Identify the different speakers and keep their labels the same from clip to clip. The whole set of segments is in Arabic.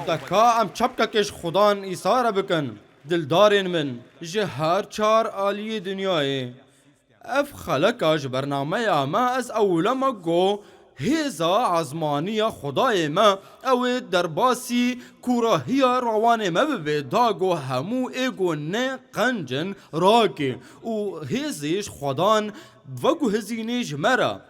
Speaker 1: دکا ام چپککش خدان ایسا بکن دلدارین من جهر چار آلی دنیای اف خلقاش برنامه ما از اولا ما گو هیزا عزمانی خدای ما او درباسی کوراهی روان ما ببه داگو همو ایگو نه قنجن راکی و هیزیش خدان وگو هزینیش مرا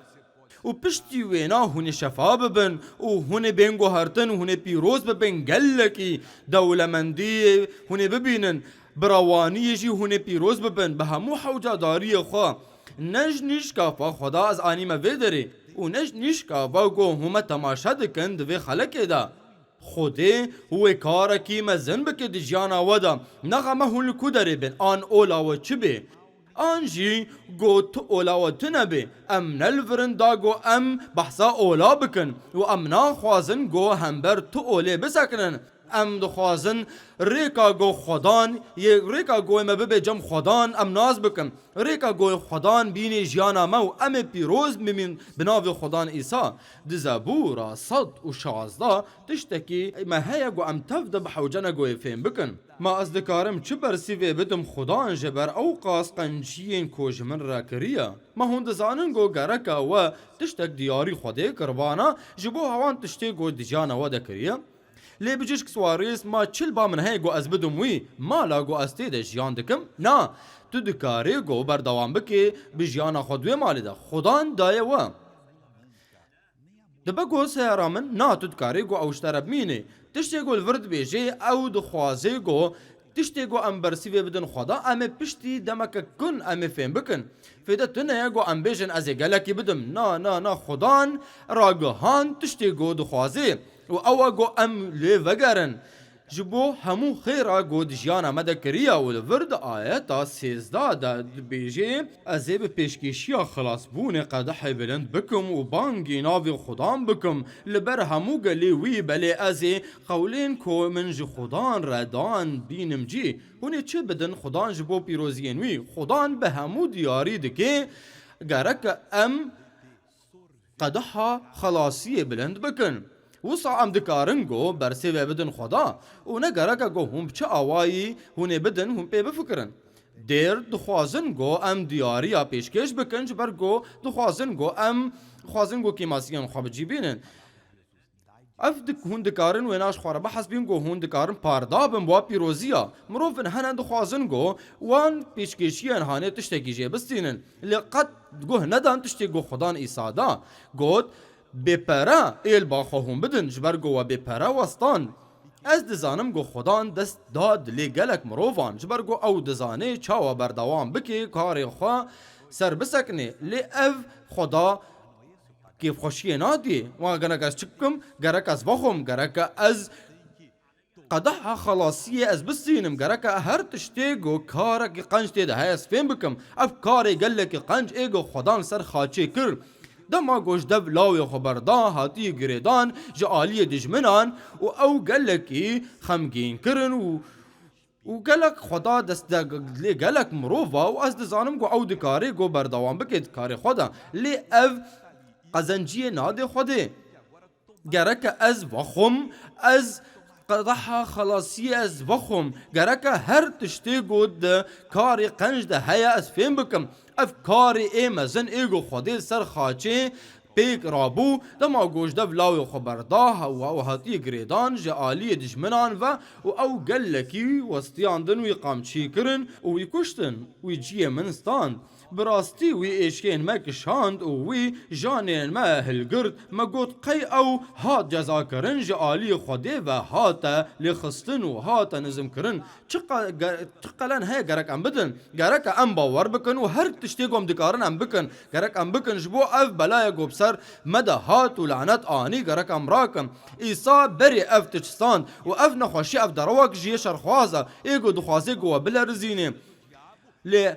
Speaker 1: و پشتی وینا هونه شفا ببن و هونه بینگو هرتن و هونه پیروز ببن گلکی دولمندی هونه ببینن براوانی جی هونه پیروز ببن به همو حوجه داری خواه نج نیشکا خدا از آنیمه ویدری و نج نیشکا باگو همه تماشا دکن دوی خلقه دا خوده هو کارکی مزن بکه دی جانا ودا نغمه هون لکو داری بین آن اولاو چی بی آنجی گو تو اولاو تنبی ام نلورن دا گو ام بحثا اولا بکن و ام ناخوازن گو همبر تو اولی بسکنن ام دخوازن ریکا گو خدان یک ریکا گو ما ببه جم خدان ام ناز بکن ریکا گو خدان بینی جیانا مو ام پیروز بمین بناو خدان ایسا دی زبورا صد و شازده تشتکی ما هیا گو ام تفده بحوجنا گوی فیم بکن ما از دکارم چه برسیوه بدم خدان جبر او قاس قنجین کوش من را کریا ما هون دزانن گو گرکا و تشتک دیاری خوده کربانا جبو هوان تشتی گو دیجانا و دکریا لی بجیش کسواریس ما چل با من هی گو از بدم وی ما لا گو از تیده جیان دکم نا تو دکاری گو بردوام بکی بجیانا خودوی مالی دا خدان دایه و دبا گو سیارامن نا تو دکاری گو اوشتر بمینی تشتی گو الورد بیجی او دخوازی گو تشتی گو ام برسیوی بدن خدا ام پشتی دمک کن ام فیم بکن فیده تنه گو ام بیجن از گلکی بدم نا خدان راگهان تشتی گو دخوازی و او گو ام لی وگرن جبو همو خیره گو دجیانا مده کریا و ورد آیتا سیزده دا بیجی ازی به پیشکیشیا خلاص بون قدح بلند بکم و بانگی ناوی خدان بکم لبر همو گلی وی بلی ازی قولین کو من جی خدان ردان بینم جی هونی چه بدن خدان جبو پیروزین وی خدان به همو دیاری دکی گرک ام قدح خلاصی بلند بکن وصا ام دکارنگو برسی و بدن خدا و نگرکا گو هم چه آوایی هونه بدن هم پی بفکرن دیر دخوازن گو ام دیاریا پیشکش بکنج بر گو دخوازن گو ام خوازن گو کی ماسیان خواب جیبینن اف دک هون دکارن و ناش خواره بحث بین گو هون دکارن پاردابن با پیروزیا مروفن هنن دخوازن گو وان پیشکشیان هانه تشتکی جه بستینن لقد گو ندان تشتی گو خدان ایسادا گود بپره ایل با خواهم بدن جبر گو و بپره وستان از دزانم گو خدان دست داد لی گلک مروفان جبر گو او دزانه چاوا بردوام بکی کاری خواه سر بسکنه لی اف خدا کیف خوشی نادی و گرک از چکم گرک از وخم گرک از قدح خلاصیه از بسینم گرک هر تشتی گو کارک قنج تیده هیس فیم بکم اف کاری گلک قنج ایگو خدان سر خاچه کر دما گوش دب لاوی خبردان هاتی گریدان جا آلی دجمنان و او گلکی خمگین کرن و گلک خدا دست لی گلک مروفا و از دزانم گو او دکاری گو بردوام بکید کاری خدا لی او قزنجی ناد خوده گرک از وخم از قدح خلاصی از وخم گرک هر تشتی گود کاری قنج ده هیا از فیم بکم اف کاری ای مزن ایگو خودی سر خاچه پیک رابو دما گوش دو لاوی خبرداه و هاتی گریدان جعالی دجمنان و او گلکی وستیاندن وی قامچی کرن وی کشتن وی جی منستان براستی وی ایشکین مکشاند و وی جانین ما هلگرد مگود قی او هات جزا کرن جعالی خودی و هات لخستن و هات نظم کرن چقلن های گرک ام بدن گرک ام باور بکن و هر تشتی گم دکارن ام بکن گرک ام بکن جبو اف بلای گوب سر مده هات و لعنت آنی گرک ام راکم ایسا بری اف تچستان و اف نخوشی اف درواک جیه شرخوازه ایگو دخوازی گو بلا رزینه لی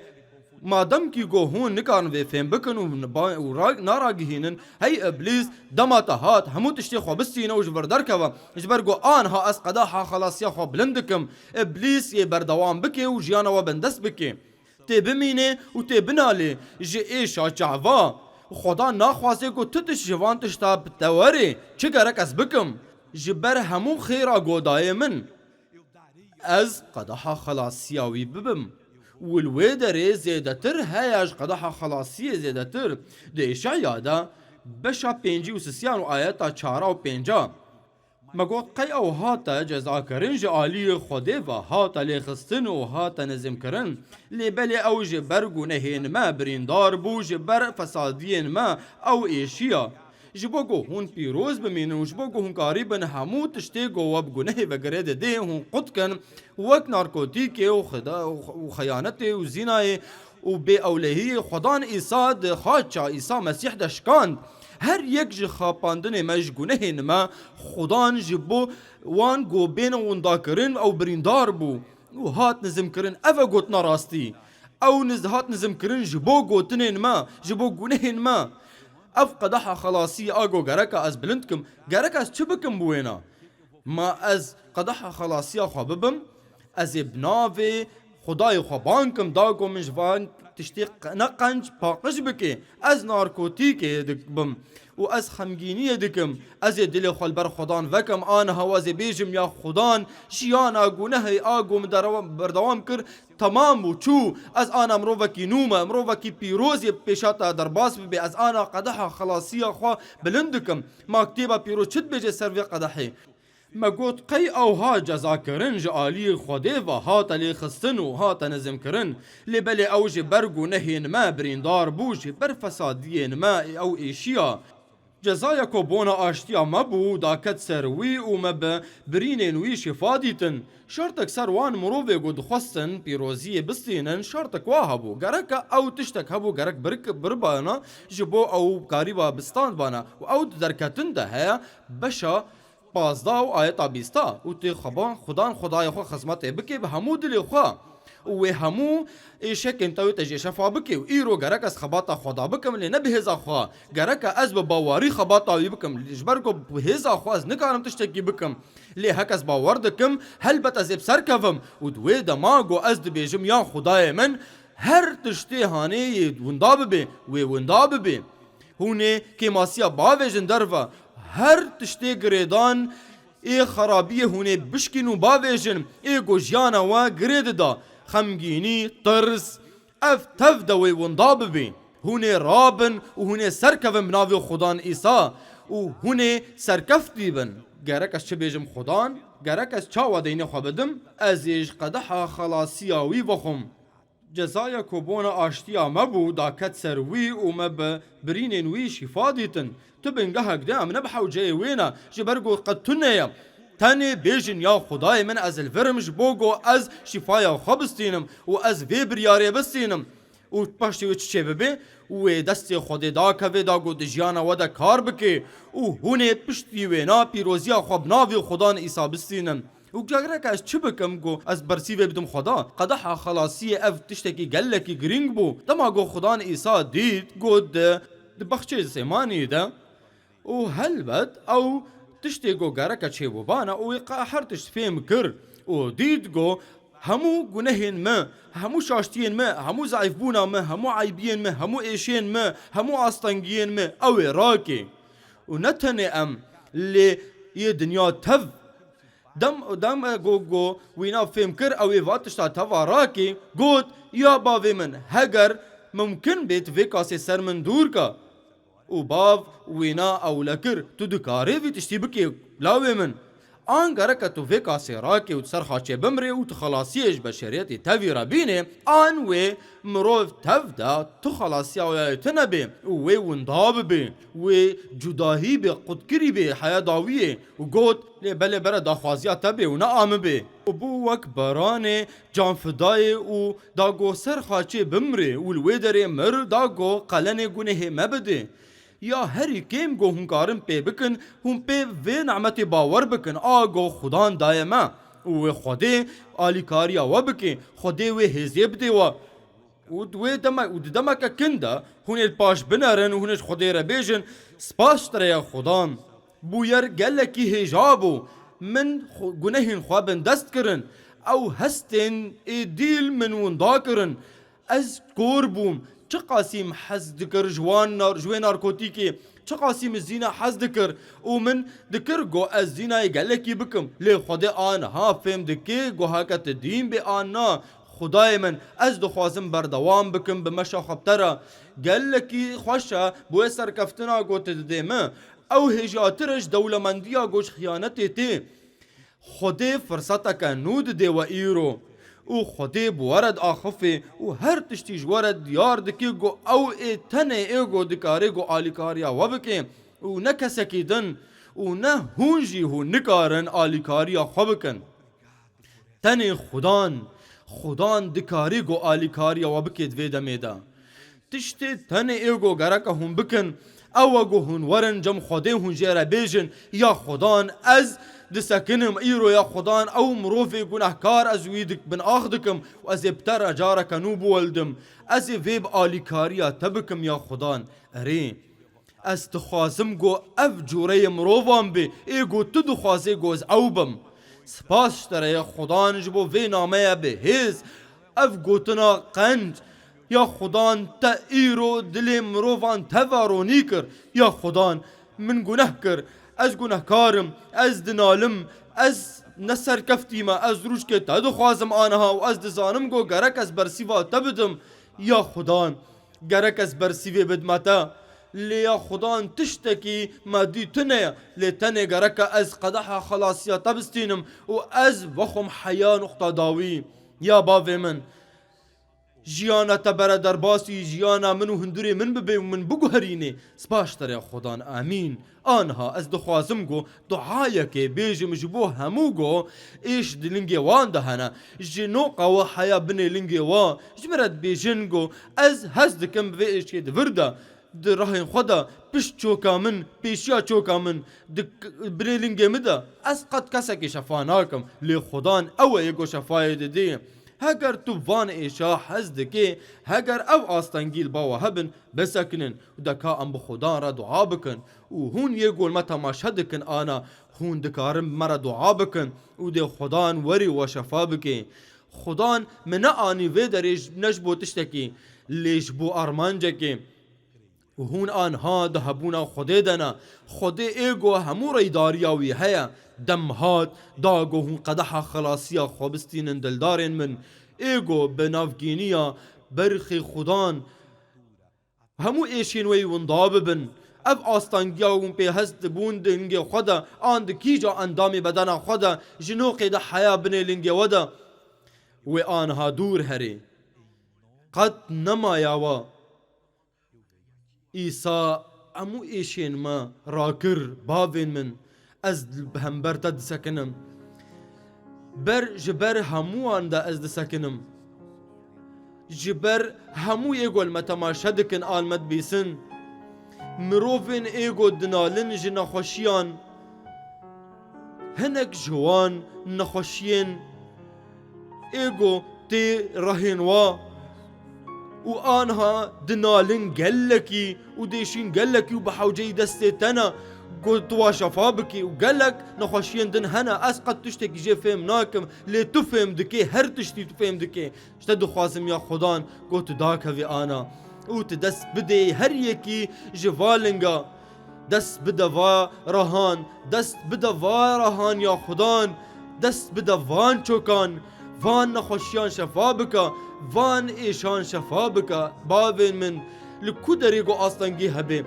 Speaker 1: مادم کی گو هون نکارن وی فهم بکن و ناراگهینن هی ابلیس دماتا هات همو تشتی خواه بستینه و جبر درکوه جبر گو آنها از قداها خلاصیا خواه بلندکم ابلیس یه بردوام بکی و جیانا و بندست بکی تی بمینه و تی بناله جی ایشا جعوا خدا ناخواسته گو تتش جوان تشتا بتواری چه گرک از بکم جبر همو خيرا قوداي من از قدحا خلاصياوي ببم والويدري زيدتر هياج قدحا خلاصية زيدتر دي إشعيا دا بشا بينجي وسسيان وآياتا چارا و پينجا مگوت قی او هاتا جزا کرن جعالی خوده و هاتا لیخستن و هاتا نظم کرن لیبل او جبر گنهین ما بریندار بو جبر فسادین ما او ایشیا جبوگو هون پیروز بمینن و جبوگو هون قریبن همو تشتیگو وب گنه و گرد ده هون قد کن وک نارکوتیک و خیانت و زینای و بی اولهی خدان ایسا ده خاچا ایسا مسیح دشکاند هر یک جی خاپاندن مجگونه نما خدان جبو وان گو بین وندا کرن او بریندار بو و هات نظم کرن اوه گوتنا راستی او هات نظم کرن جبو گوتن نما جبو گونه نما اف قدحا خلاصی آگو گرکا از بلندکم گرکا از چه بکم بوینا ما از قدحا خلاصی خواببم از ابناوی خدای خوابانکم داگو من جوان تشتيق نقنج باقش بكي از ناركوتيك دكبم و از خمگيني دكم از دل خلبر خدان وكم آن هوازي بيجم يا خدان شيانا گونه آگو بردوام كر تمام و چو از آنا مروفكي نوما مروفكي بيروزي بيشاتا درباس ببي از آنا قدحا خلاصية خوا بلندكم ما كتيبا بيروز چد بيجي سروي قدحي مگوت قی او ها جزا کرن جعالی خوده و هاتا لی خستن و هاتا نظم کرن لبل او جبرگو نهین ما بریندار بوش بر فسادین ما او ایشیا جزایا کو بونا آشتیا مبو داکت سروی و مب برینین وی شفادیتن شرطك سروان مروفي قد خصن بيروزية بستينن شرطك واهبو غركا او تشتك هبو غرك بربانا جبو او قاربا بستان بانا و او دركتن ده هيا بشا 15 و آیتا 20 و تی خدان خدای خو خدمت بکی به همو دل خو و همو شک انتو تجی شفا بکی و ایرو گرک از خباتا خدا بکم لی نبه هزا خو گرک از به باوری خباتا بکم جبر کو هزا خو از نکارم تشتکی بکم لی هک از باور دکم هلبت از بسر کفم و دوی دماغو از دبیجم یا خدای من هر تشتی هانی ونداب بی و ونداب بی هونه که ماسیا باویجن دروا هر تشتی گریدان ای خرابی هونه بشکن و باویجن ای گوجیانا و گرید دا خمگینی ترس اف تف دوی ونداب بی هونه رابن و هونه سرکفن بناوی خدان ایسا و هونه سرکفتی بن گرک از چه بیجم خدان گرک از چاوا دین خوابدم از ایش قدحا خلاصیاوی بخم جزایا کوبونا آشتیا مبو داکت سروی و مب برینین وی شفادیتن تو بنگهک دام نبحو جای وینا جبرگو قد تنیا تاني بيجن يا خداي من از الفرمش بوغو از شفايا خبستينم و از في برياري بستينم و پاشتي و چه ببي و دستي خودي دا كوي دا گو دجيانا ودا کار بكي و هونه پشتي وينا پیروزيا خوب ناوي خدان عيسى بستينم و جاگرك از چه بكم گو از برسيوه بدم خدا قدحا خلاصية اف تشتكي گلكي گرينگ بو دما گو خدان عيسى ديد گو ده بخچه زماني ده و هلبت او تشتي گو گرك چه بوبانا و يقا حرتش فهم كر و ديد گو همو گنهين ما همو شاشتين ما همو ضعيف بونا ما همو عيبين ما همو ايشين ما همو آستنگين ما او راكي و نتني ام اللي يدنيا تف دم گو وینا فهم کر او واتش تا توا راکی گوت یا باوی من هگر ممکن بیت وکاسی سر من دور کا و باو وینا او لکر تو دکاره وی تشتی بکی لاوی من آن گرک تو وکاسی راکی و سر خاچه بمری و تخلاصیش بشریتی تاوی رابینه آن وی مروف تفدا تخلاصی او تنبی و ونداب بی و جداهی بی قدکری بی حیا داویه و گوت بله بره داخوازیا تبی و نعام بی و بو وک بران جانفدای و داگو سر خاچه بمری و الویدر مر داگو قلن گونه مبده یا هری کم گو هنکارم پی بکن هم پی و نعمت باور بکن آگو خدان دایما و خوده آلیکاریا و بکن خوده و هزیب دی و دوی دمک کنده هون الپاش بنرن و هونش خوده را بیجن سپاس تریا خدان بویر گلکی هجابو من گناهین خوابن دست کرن او هستن ایدیل من وندا کرن از کور بوم چه قاسم حز دکر جوان نارکوتیکی چه قاسم الزنا حز دکر و من دکر گو از زینای گلکی بکم لی خود آنها فهم دکی گو هاکت دین به آنها خدای من از دخوازم بردوام بکم به مشا خبتره گلکی خوشا بوی سرکفتنا گوت دیمه او هجاترش دولمندیا گوش خیانتی تی خودی فرصتک نود دی و ایرو او خودی بورد آخفه و هر تشتیج ورد دیار دکی گو او ای تنه ایگو دکاره گو آلیکاریا وبکه و نکسکی دن و نه هونجی هو نکارن آلیکاریا خوبکن تنه خدان دکاری گو آلیکاریا وبکه دوی دمیده تشتی تنه ایگو گرکه هم بکن او گو هون ورن جم خودی هون جیره بیجن یا خدان از دسکنم ایرو یا خدان او مروفی گناهکار از ویدک بن آخدکم و از ابتر اجارک نوب ولدم از ویب آلیکاریا تبکم یا خدان اره از تخوازم گو اف جوره مروفان بی ایگو تدو خوازی گوز او بم سپاس شتره یا خدان جبو وی نامه به هیز اف گوتنا قنج یا خدان تا ایرو دل مروفان تورونی کر یا خدان من گناه کر از گناهکارم از دنالم از نسر کفتیما از روش که تدو خوازم آنها و از دزانم گو گرک از برسیوا تبدم یا خدان گرک از برسیوی بدمتا لیا خدان تشتکی مادی تنه لی تنه گرک از قدح خلاصیا تبستینم و از وخم حیا نقطه داوی یا باوی من جیانا تبره در باسی جیانا منو هندوری من ببی و من بگو هرینه سپاشتر یا خدان آمین آنها از دخوازم گو دعایا که بیجم جبو همو گو ایش دلنگی وان دهانا جنوقا و حیا بنی لنگی وان جمرد بیجن گو از هز دکم بوی ایشی دورده در راهین خدا پیش چوکا من پیشیا چوکا من بنی لنگی مده از قد کسا که شفاناکم لی خدان او ایگو شفای دیم هگر تو وان ایشا حزد که هگر او آستانگیل باو هبن بسکنن و دکا ام بخدا را دعا بکن و هون یه گول ما تماشا دکن آنا هون دکارم مرا دعا بکن و ده خدان وری و شفا بکن خدان من آنی وی دریج نجبو تشتکی لیش بو آرمانجا که و هون آنها دهبونا خودی دنا خودی ایگو همو ریداریاوی هیا دم هات داگو هون قدح خلاصیا خوبستین دلدارین من ایگو بنافگینیا برخی خدان همو ایشین وی ونداب بن اف آستانگیا و پی هست بوند لنگی خدا آند کیجا اندامی بدن خدا جنوقی ده حیا بنی لنگی ودا و آنها دور هری قد نمایاوا ایسا امو ایشین ما راکر باوین من از همبر تد سکنم جبر هموان دا از دسکنم جبر همو ایگول متماشا دکن آلمد بیسن مروفین ایگو دنالن جنا خوشیان هنک جوان نخوشین ایگو تی رهنوا و آنها دنالن گلکی و دیشین گلکی و بحوجه دستی تنا قلت واشفا بكي وقالك نخوشين دن هنا اسقط تشتكي جي فهم ناكم لي تفهم دكي هر تشتي تفهم دكي اشتدو خوازم يا خدان قلت داك هذي انا وتدس بدي هر يكي جفالنگا دس بدا فا رهان دس بدا فا رهان يا خدان دس بدا فان چوكان فان نخوشيان شفا بكا فان ايشان شفا بكا بابين من لكو دريقو اصلنگي هبه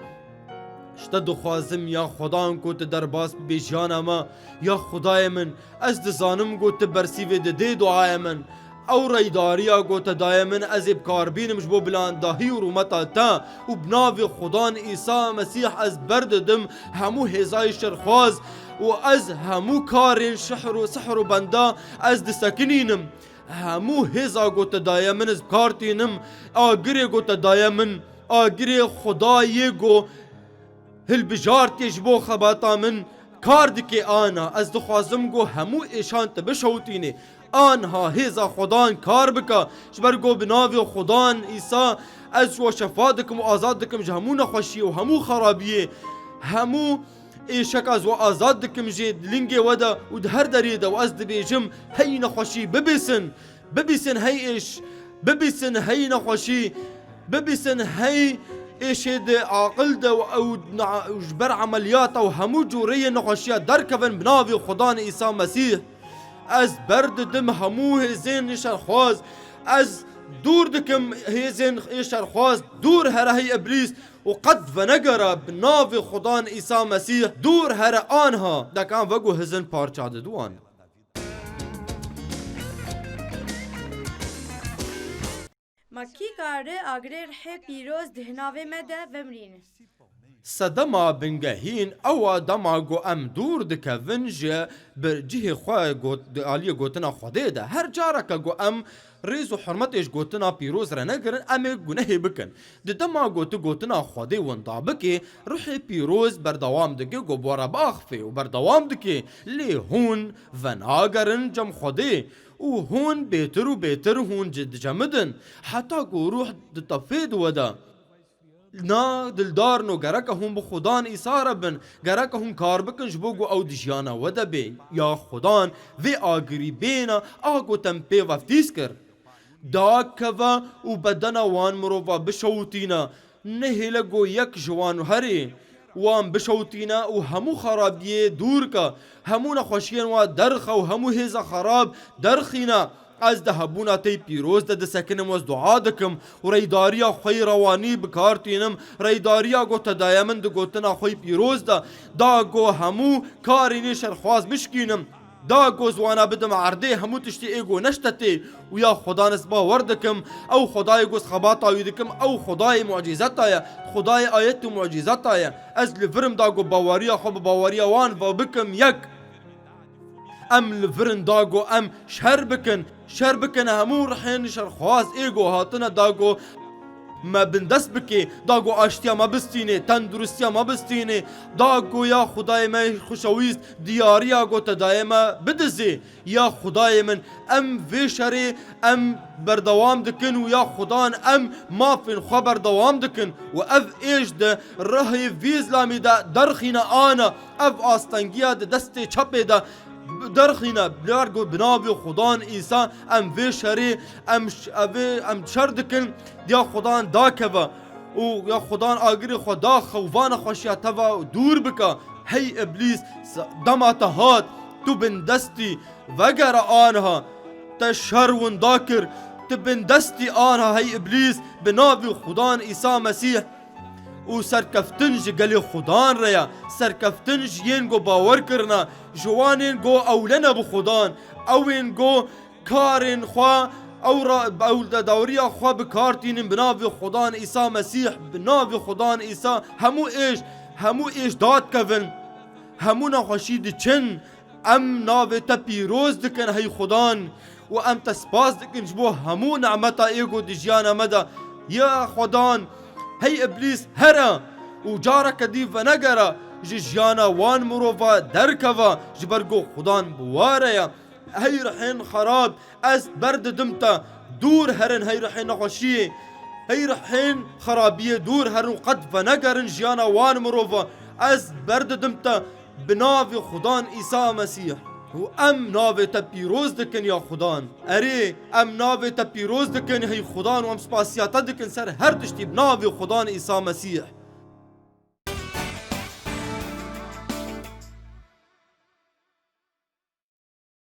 Speaker 1: اشتدو خوازم یا خدایم کو ته در باس بیجانا ما یا خدای من از دزانم کو ته برسیوی ده دعای من او ریداریا کو ته دایمن از ابکار بینم جبو بلان داهی و رومتا تا و بناوی خدان عیسی مسیح از برد دم همو هزای شرخواز و از همو کارین سحر و بندا از دسکنینم همو هزا کو ته دایمن از کارتینم آگری کو ته دایمن آگری خدای کو هل بجارت يجبو خباطا من كاردك انا از دخوازم گو همو ایشان تبشوتيني آنها هزا خدان کار بکا شبرگو بناوی خدان عیسی از و شفادکم و آزادکم همو نخوشی و همو خرابیه همو ایشک از و آزادکم جید لنگی ودا و هر دریده و از دبیجم هی نخوشی ببیسن هی ایش ببیسن هی نخوشی ببسن هي ايش هيد عاقل ده او جبر عمليات او همو جوريه نخوشيه دركفن بناوي خدان عيسى مسيح از برد دم همو هزين نشر خواز از دور دكم هزين نشر خواز دور هره هي ابليس وقد فنقر بناوي خدان عيسى مسيح دور هره آنها دا كان وقو هزن پارچا دوان.
Speaker 2: مکی کاره آگره رح پیروز دهناوه مده ومرینه
Speaker 1: صدما بنگهین او دما گو ام دور دکوین جه برجه خواه آلیه گوتنا خوده ده هر جارا که گو ام ریز و حرمتش گوتنا پیروز را نگرن ام گناه بکن ده دما گوتنا خوده وندا بکی روح پیروز بردوام دکی گو بورا باخفه و بردوام دکی لی هون وناگرن جم خوده و هون بيتر وبيتر هون جد جمدن حتى کو روح دتفيد ودا نا دلدار نو گرک هم بخدان ایثار بن گرک هم کار بکن جبوگو او دجیانا ودا بی یا خدان وی آگری بینا آگو تمپی وفتیس کر دا کوا و بدنا وان مروفا بشوتینا نهلگو یک جوانو هری وان بشوتینا و همو خرابیه دور کا همو نخوشین و درخ و همو هیزا خراب درخینا از ده هبونا تی پیروز ده سکنم وز دعا دکم و ریداریا خوی روانی بکارتینم ریداریا گو تدایمن ده گوتنا خوی پیروز ده دا گو همو کارینی شرخواز بشکینم دا گو زوانا بدم عرده همو تشتی ایگو نشتتی و یا خدا نسبا وردکم او خدای گوز خبات آیدکم او خدای معجزت آیا خدای آیت و معجزت آیا از لفرم دا گو باوریا خوب باوریا وان و بکم یک ام لفرن داغو ام شر بکن همو رحين شرخواز ایگو هاتنا داغو ما بندس بکی داغو آشتیا ما بستینه تندرستیا ما بستینه داغو یا خدای من خوشویست دیاریا گو تدای ما بدزی یا خدای من ام ویشری ام بردوام دکن و یا خدان ام مافن خبر دوام دکن و اف ایش ده رهی ویزلامی ده درخینا آنا اف آستنگیا ده دست چپه ده درخینا بلارگو بنابی خدان عیسی ام وی شری ام شردکن دیا خدان دا کوا و یا خدان آگری خدا خوفان خوشیتا و دور بکا هی ابلیس دما تهات تو بندستی وگر آنها تشهر ونداکر تو بندستی آنها هی ابلیس بنابی خدان عیسی مسیح و سرکفتنج گلی خدان ریا سرکفتنج ین گو باور کرنا جوانین گو اولنا بخدان اوین گو کارین خوا او دوریا خوا بکارتین بناوی خدان عیسی مسیح بناوی خدان عیسی همو ایش داد کون همو نخوشید چن ام ناوی تا پیروز دکن هی خدان و ام تسپاس دکن جبو همو نعمتا ایگو دجیانا مدا یا خدان هی ابلیس هرا و جارك ديف نقرا جيجانا وان مروفا دركفا جبرقو خدان بواريا هي رحين خراب از برد دمتا دور هرن هي رحين نخوشيه هي رحين خرابيه دور هرن قد فنقرن جيانا وان مروفا از برد دمتا بنافي خدان عيسى مسيح و ام ناوی تا پیروز دکن یا خدان اره ام ناوی تا پیروز دکن هی خدان و ام سپاسیاتا دکن سر هر تشتی بناوی خدان عیسی مسیح